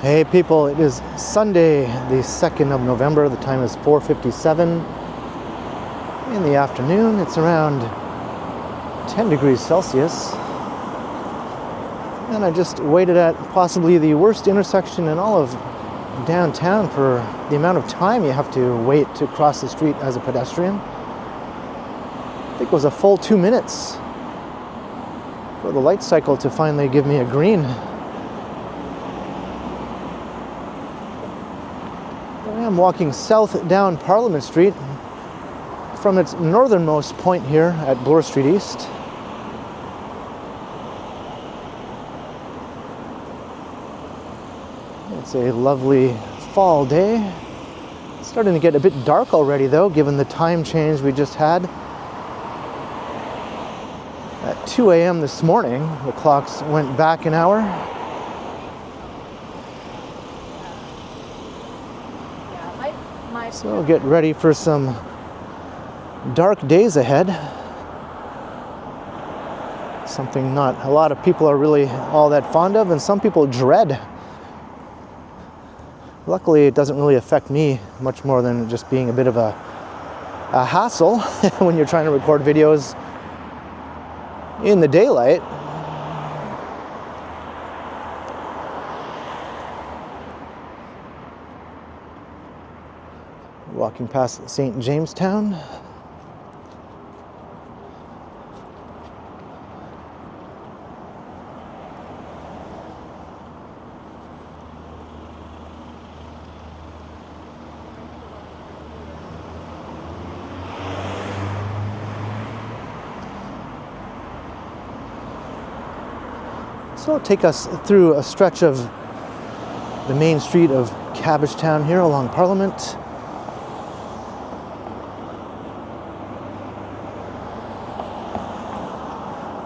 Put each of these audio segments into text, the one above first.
Hey people, it is Sunday, the 2nd of November. The time is 4:57 in the afternoon. It's around 10 degrees Celsius. And I just waited at possibly the worst intersection in all of downtown for the amount of time you have to wait to cross the street as a pedestrian. I think it was a full 2 minutes for the light cycle to finally give me a green. I'm walking south down Parliament Street from its northernmost point here at Bloor Street East. It's a lovely fall day. It's starting to get a bit dark already though, given the time change we just had. At 2 a.m. this morning, the clocks went back an hour. So get ready for some dark days ahead. Something not a lot of people are really all that fond of, and some people dread. Luckily, it doesn't really affect me much more than just being a bit of a hassle when you're trying to record videos in the daylight. Walking past St. Jamestown. So it'll take us through a stretch of the main street of Cabbagetown here along Parliament.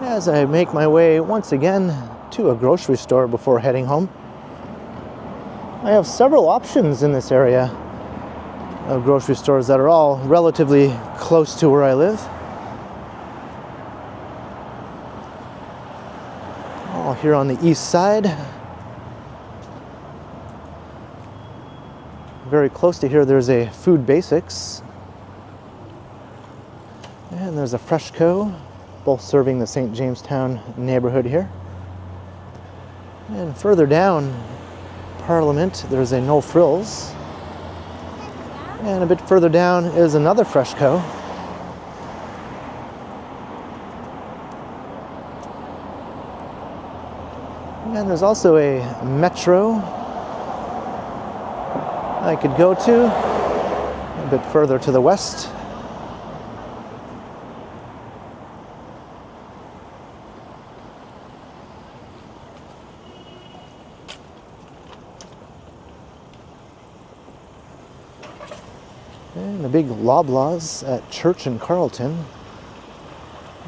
As I make my way once again to a grocery store before heading home. I have several options in this area of grocery stores that are all relatively close to where I live. All here on the east side. Very close to here there's a Food Basics. And there's a Freshco, both serving the St. Jamestown neighborhood here. And further down Parliament, there's a No Frills. And a bit further down is another Freshco. And there's also a Metro I could go to a bit further to the west. And the big Loblaws at Church and Carlton.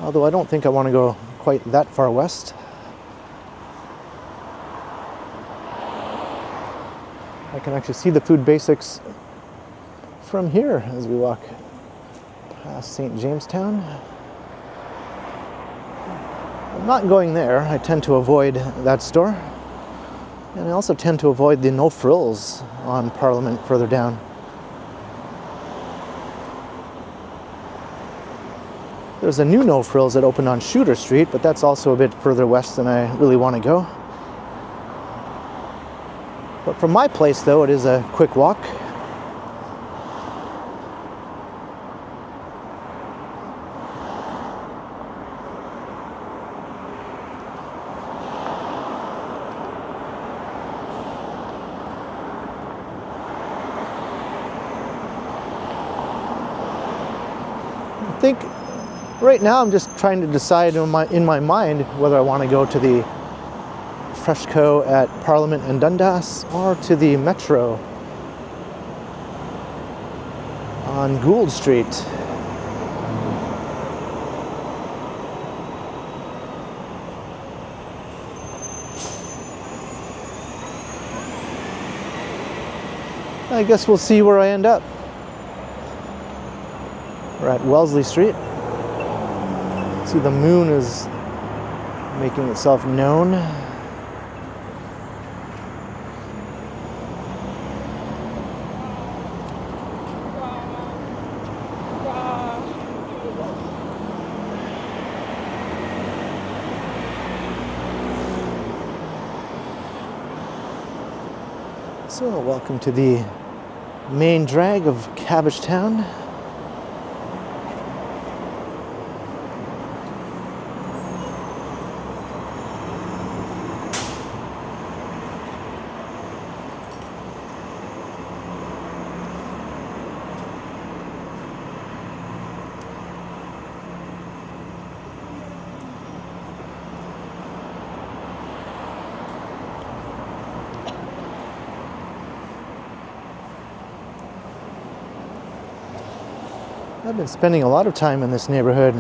Although I don't think I want to go quite that far west. I can actually see the Food Basics from here as we walk past St. Jamestown. I'm not going there. I tend to avoid that store. And I also tend to avoid the No Frills on Parliament further down. There's a new No Frills that opened on Shooter Street, but that's also a bit further west than I really want to go. But from my place, though, it is a quick walk. I think right now I'm just trying to decide in my mind whether I want to go to the Freshco at Parliament and Dundas or to the Metro on Gould Street. I guess we'll see where I end up. We're at Wellesley Street. See, the moon is making itself known. So, welcome to the main drag of Cabbagetown. I've been spending a lot of time in this neighborhood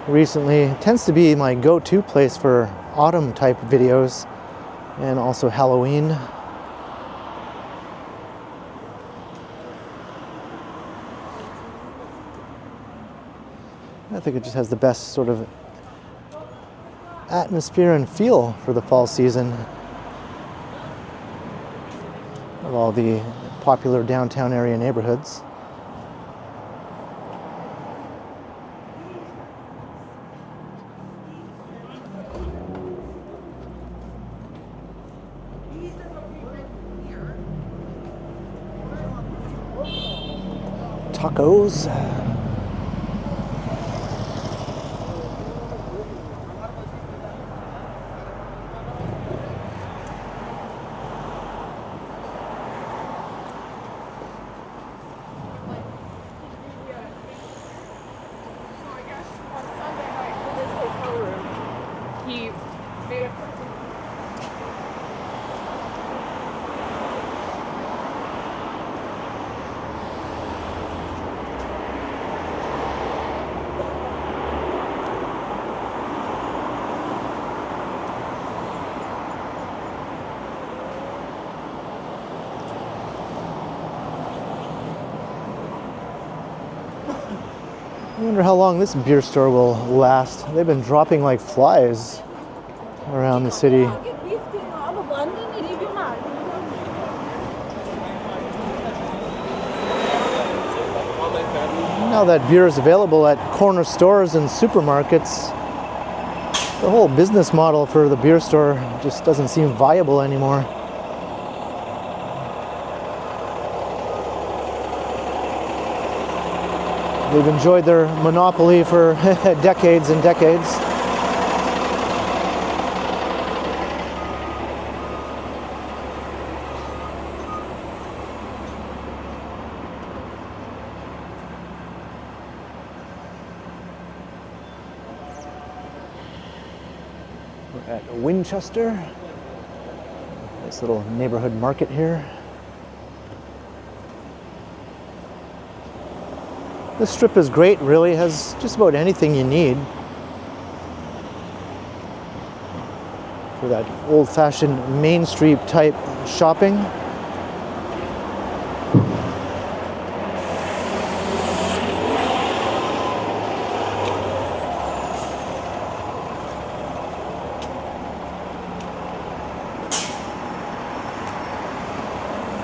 recently. It tends to be my go-to place for autumn type videos and also Halloween. I think it just has the best sort of atmosphere and feel for the fall season of all the popular downtown area neighborhoods. Tacos. I wonder how long this beer store will last. They've been dropping like flies around the city. Now that beer is available at corner stores and supermarkets, the whole business model for the beer store just doesn't seem viable anymore. They've enjoyed their monopoly for decades and decades. We're at Winchester. Nice little neighborhood market here. This strip is great, really, has just about anything you need for that old-fashioned Main Street type shopping.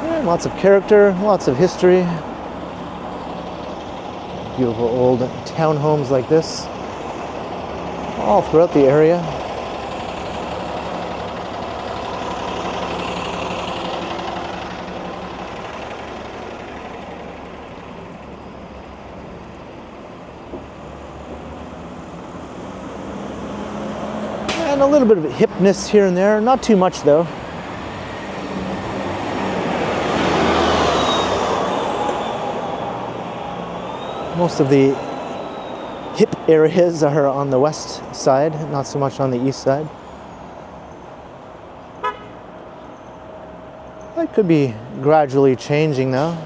Yeah, lots of character, lots of history. Beautiful old townhomes like this all throughout the area. And a little bit of hipness here and there, not too much though. Most of the hip areas are on the west side, not so much on the east side. That could be gradually changing though.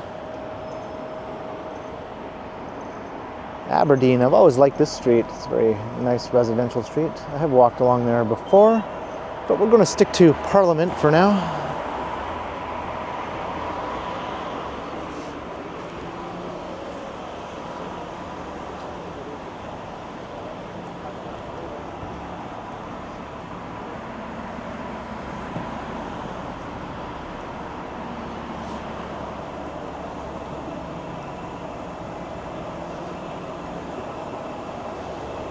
Aberdeen, I've always liked this street. It's a very nice residential street. I have walked along there before, but we're going to stick to Parliament for now.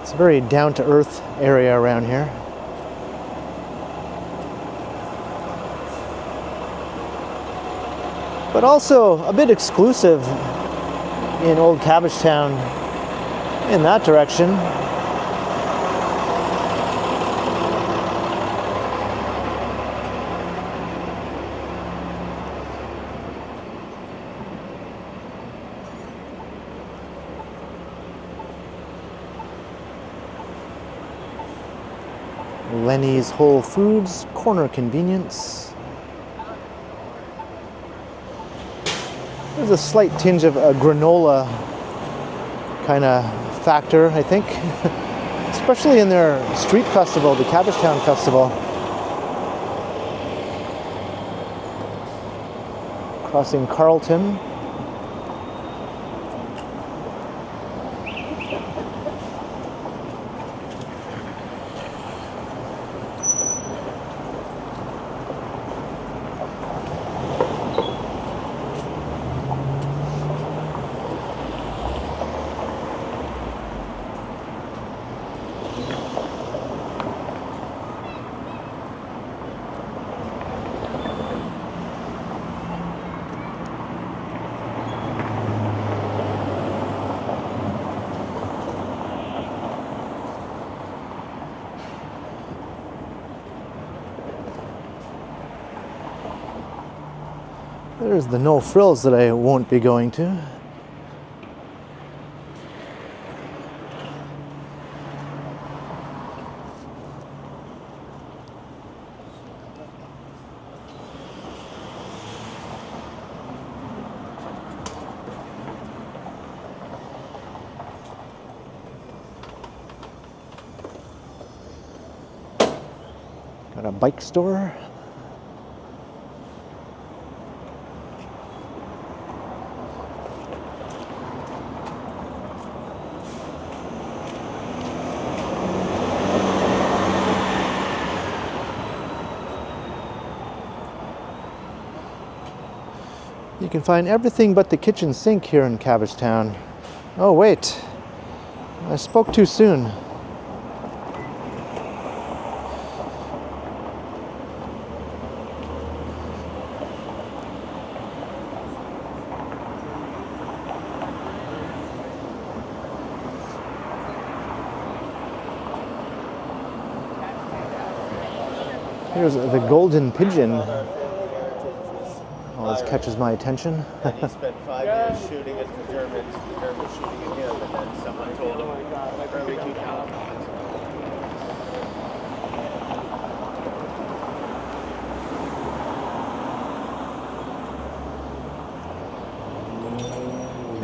It's a very down-to-earth area around here. but also a bit exclusive in old Cabbagetown in that direction. Lenny's Whole Foods, Corner Convenience. There's a slight tinge of a granola kind of factor, I think, especially in their street festival, the Cabbagetown Festival. Crossing Carlton. There's the No Frills that I won't be going to. Got a bike store. You can find everything but the kitchen sink here in Cabbagetown. Oh wait, I spoke too soon. Here's the Golden Pigeon. Always catches my attention. And he spent 5 years shooting at the Germans shooting at him, and then someone told him early 2000s.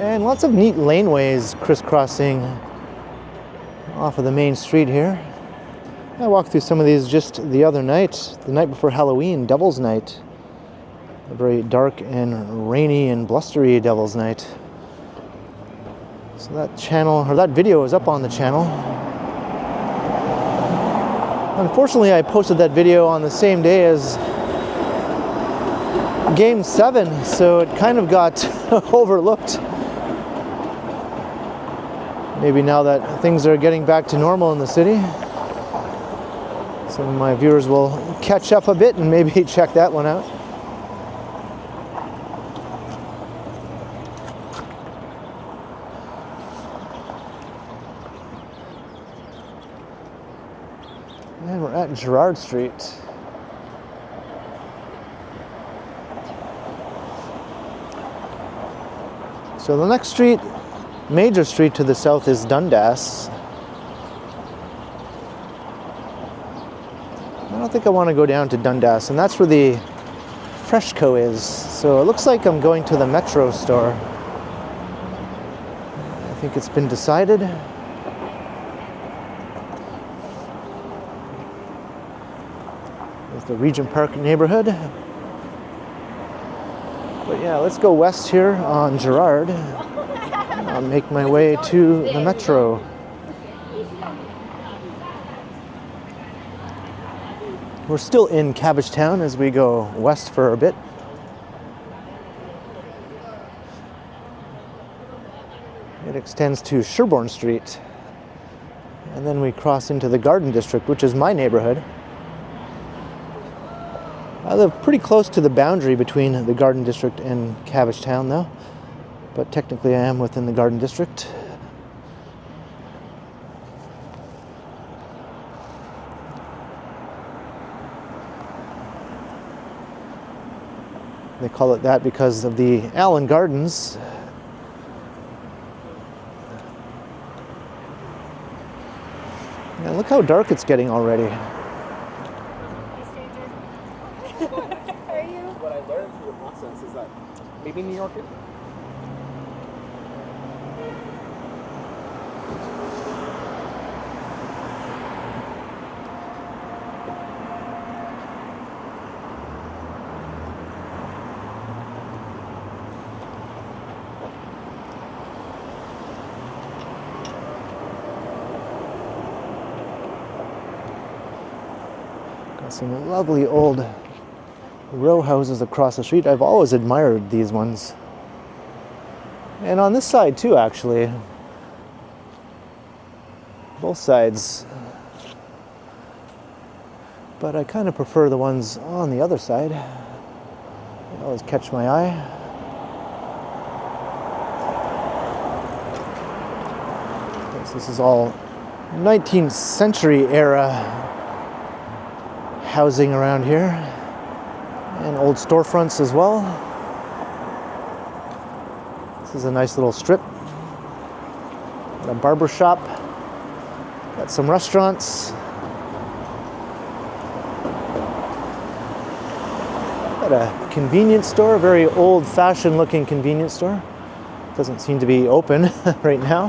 And lots of neat laneways crisscrossing off of the main street here. I walked through some of these just the other night, the night before Halloween, Devil's Night. A very dark and rainy and blustery Devil's Night. So that channel, or that video is up on the channel. Unfortunately, I posted that video on the same day as Game 7, so it kind of got overlooked. Maybe now that things are getting back to normal in the city, some of my viewers will catch up a bit and maybe check that one out. And we're at Gerrard Street. So the next street, major street to the south, is Dundas. I don't think I want to go down to Dundas, and that's where the Freshco is. So it looks like I'm going to the Metro store. I think it's been decided. There's the Regent Park neighborhood. But yeah, let's go west here on Gerrard. I'll make my way to the Metro. We're still in Cabbagetown as we go west for a bit. It extends to Sherbourne Street. And then we cross into the Garden District, which is my neighborhood. I live pretty close to the boundary between the Garden District and Cabbagetown, though. But technically I am within the Garden District. They call it that because of the Allen Gardens. Yeah, look how dark it's getting already. What I learned through the process is that maybe New York. Got some lovely old row houses across the street. I've always admired these ones. And on this side too, actually. Both sides. But I kind of prefer the ones on the other side. They always catch my eye. This is all 19th century era housing around here. And old storefronts as well. This is a nice little strip. Got a barber shop. Got some restaurants. Got a convenience store, a very old-fashioned looking convenience store. Doesn't seem to be open right now.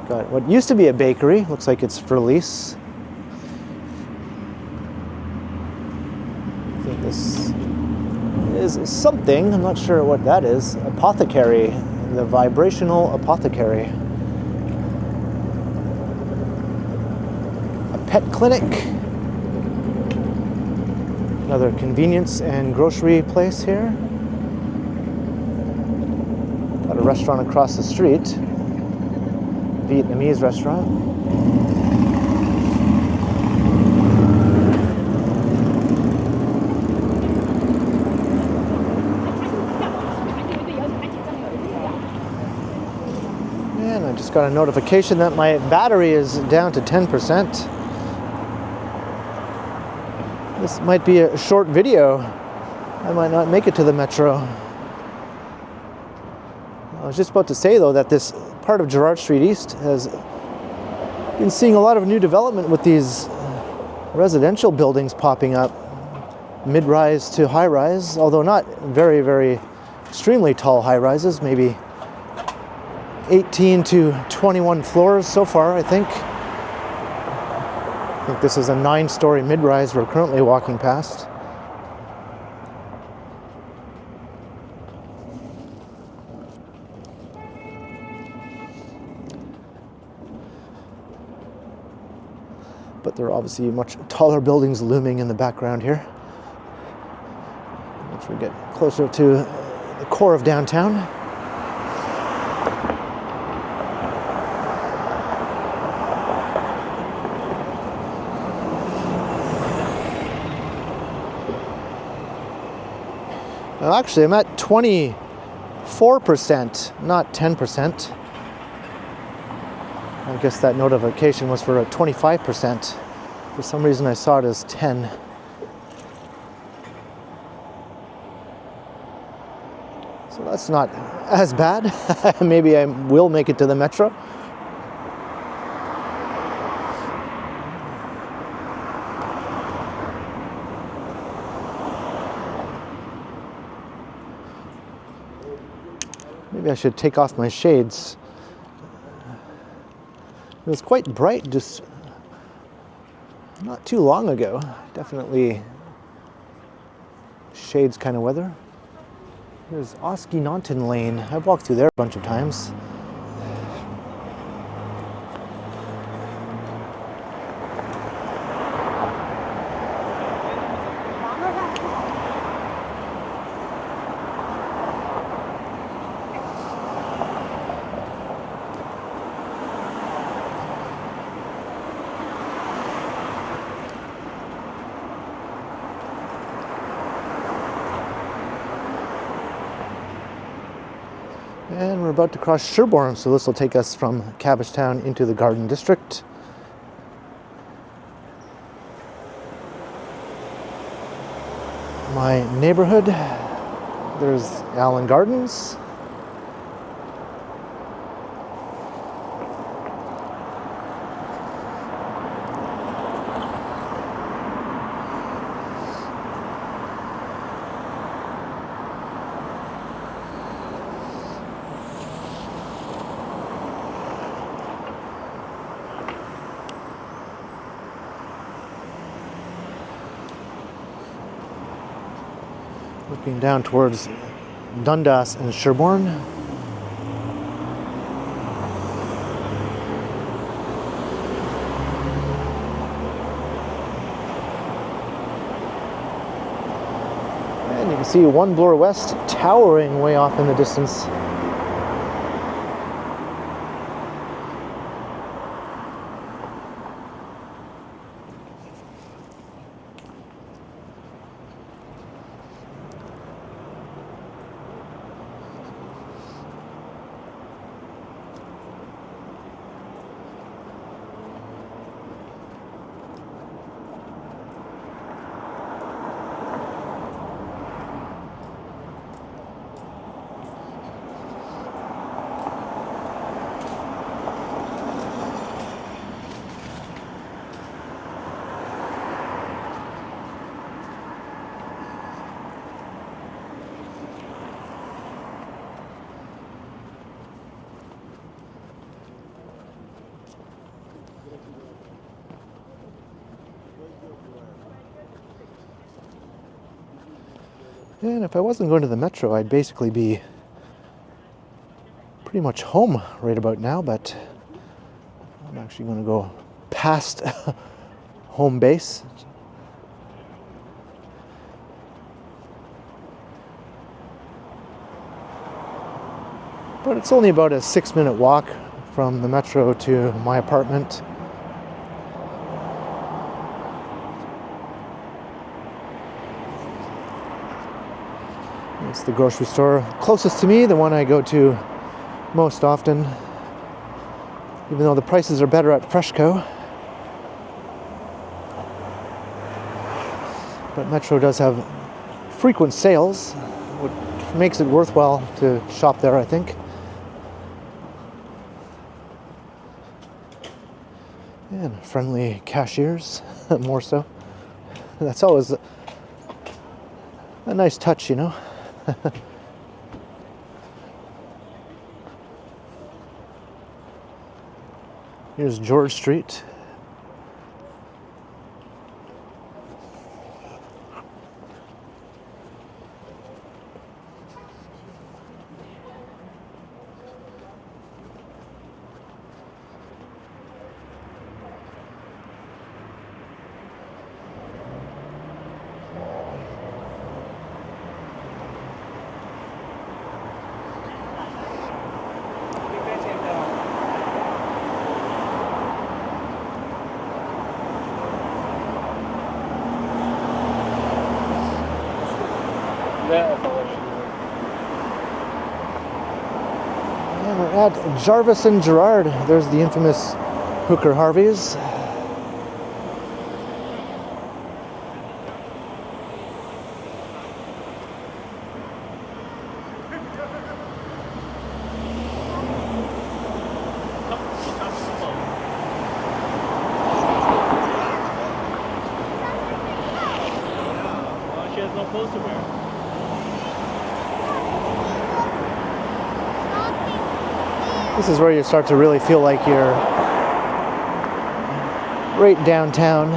Got what used to be a bakery. Looks like it's for lease. This is something, I'm not sure what that is. Apothecary, the vibrational apothecary. A pet clinic. Another convenience and grocery place here. Got a restaurant across the street. Vietnamese restaurant. And I just got a notification that my battery is down to 10%. This might be a short video. I might not make it to the metro. I was just about to say, though, that this part of Gerrard Street East has been seeing a lot of new development with these residential buildings popping up. Mid-rise to high-rise, although not very, very extremely tall high-rises, maybe 18 to 21 floors so far, I think. I think this is a 9-story mid-rise we're currently walking past. But there are obviously much taller buildings looming in the background here. Once we get closer to the core of downtown. Well, actually, I'm at 24%, not 10%. I guess that notification was for a 25%. For some reason, I saw it as 10. So that's not as bad. Maybe I will make it to the metro. Maybe I should take off my shades. It was quite bright just not too long ago. Definitely shades kind of weather. There's Oskinonton Lane. I've walked through there a bunch of times. And we're about to cross Sherborne, so this will take us from Cabbagetown into the Garden District. My neighborhood, there's Allen Gardens. Looking down towards Dundas and Sherborne. And you can see One Bloor West towering way off in the distance. And if I wasn't going to the metro, I'd basically be pretty much home right about now, but I'm actually going to go past home base. But it's only about a 6-minute walk from the metro to my apartment. It's the grocery store closest to me, the one I go to most often, even though the prices are better at Freshco. But Metro does have frequent sales, which makes it worthwhile to shop there, I think. And friendly cashiers, more so. That's always a nice touch, you know. Here's Gerrard Street. And we're at Jarvis and Gerrard. There's the infamous Hooker Harvey's. She has no clothes to wear. This is where you start to really feel like you're right downtown.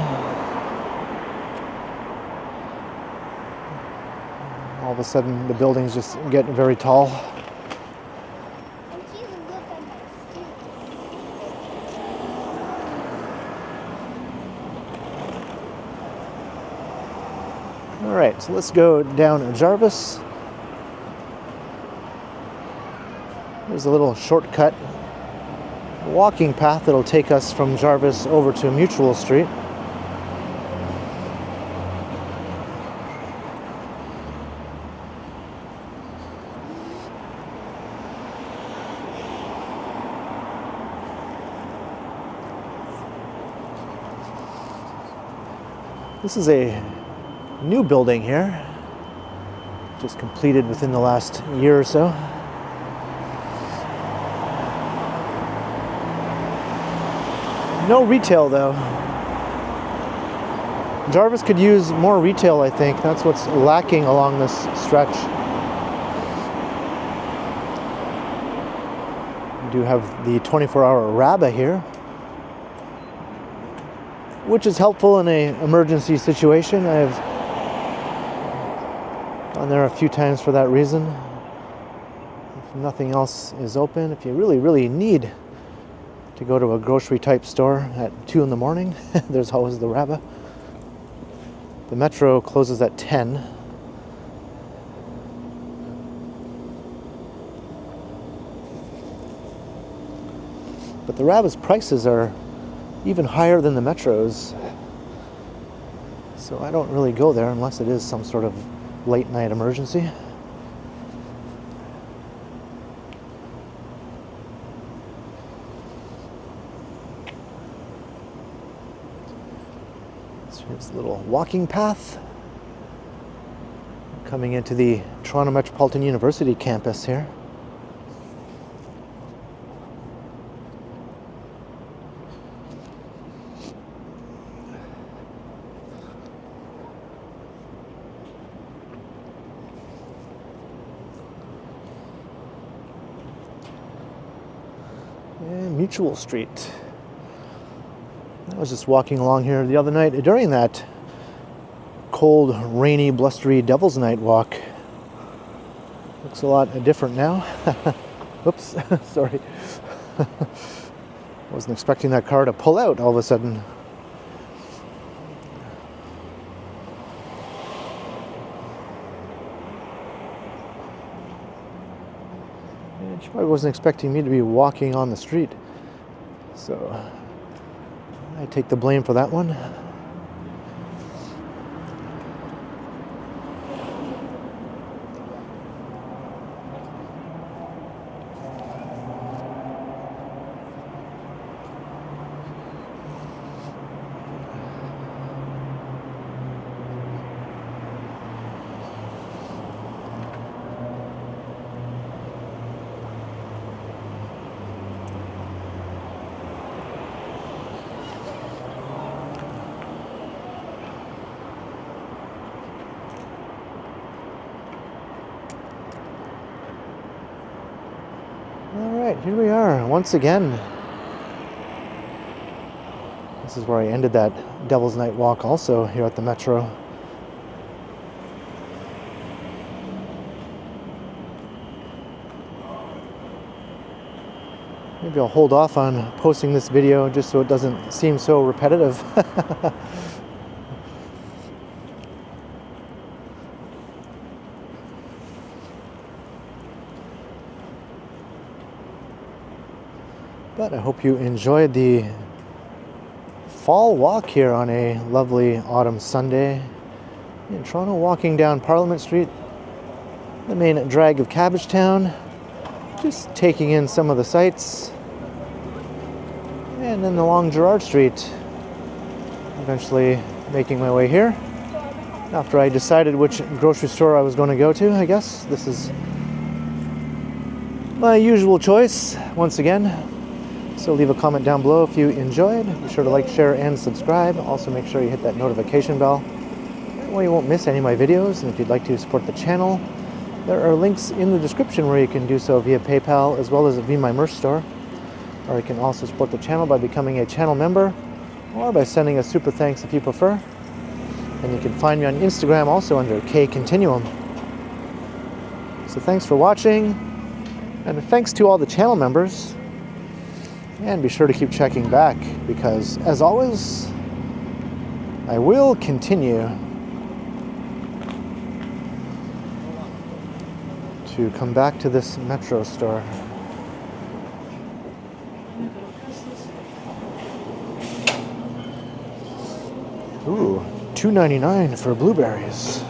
All of a sudden, the buildings just get very tall. All right, so let's go down Jarvis. There's a little shortcut walking path that'll take us from Jarvis over to Mutual Street. This is a new building here, just completed within the last year or so. No retail though. Jarvis could use more retail, I think. That's what's lacking along this stretch. We do have the 24-hour Rabba here, which is helpful in an emergency situation. I've gone there a few times for that reason. If nothing else is open, if you really, really need to go to a grocery type store at 2 in the morning, there's always the Rabba. The metro closes at 10. But the Rabba's prices are even higher than the metros. So I don't really go there unless it is some sort of late night emergency. Here's a little walking path coming into the Toronto Metropolitan University campus here. And Mutual Street. I was just walking along here the other night during that cold, rainy, blustery Devil's Night walk. Looks a lot different now. Oops, sorry. Wasn't expecting that car to pull out all of a sudden. And she probably wasn't expecting me to be walking on the street. So I take the blame for that one. Alright, here we are once again. This is where I ended that Devil's Night walk also, here at the Metro. Maybe I'll hold off on posting this video just so it doesn't seem so repetitive. But I hope you enjoyed the fall walk here on a lovely autumn Sunday in Toronto, walking down Parliament Street, the main drag of Cabbagetown, just taking in some of the sights, and then along Gerrard Street, eventually making my way here after I decided which grocery store I was going to go to. I guess this is my usual choice once again. So leave a comment down below if you enjoyed. Be sure to like, share, and subscribe. Also make sure you hit that notification bell. That way you won't miss any of my videos. And if you'd like to support the channel, there are links in the description where you can do so via PayPal as well as via my merch store. Or you can also support the channel by becoming a channel member or by sending a super thanks if you prefer. And you can find me on Instagram also under KContinuum. So thanks for watching, and thanks to all the channel members. And be sure to keep checking back because, as always, I will continue to come back to this Metro store. Ooh, $2.99 for blueberries.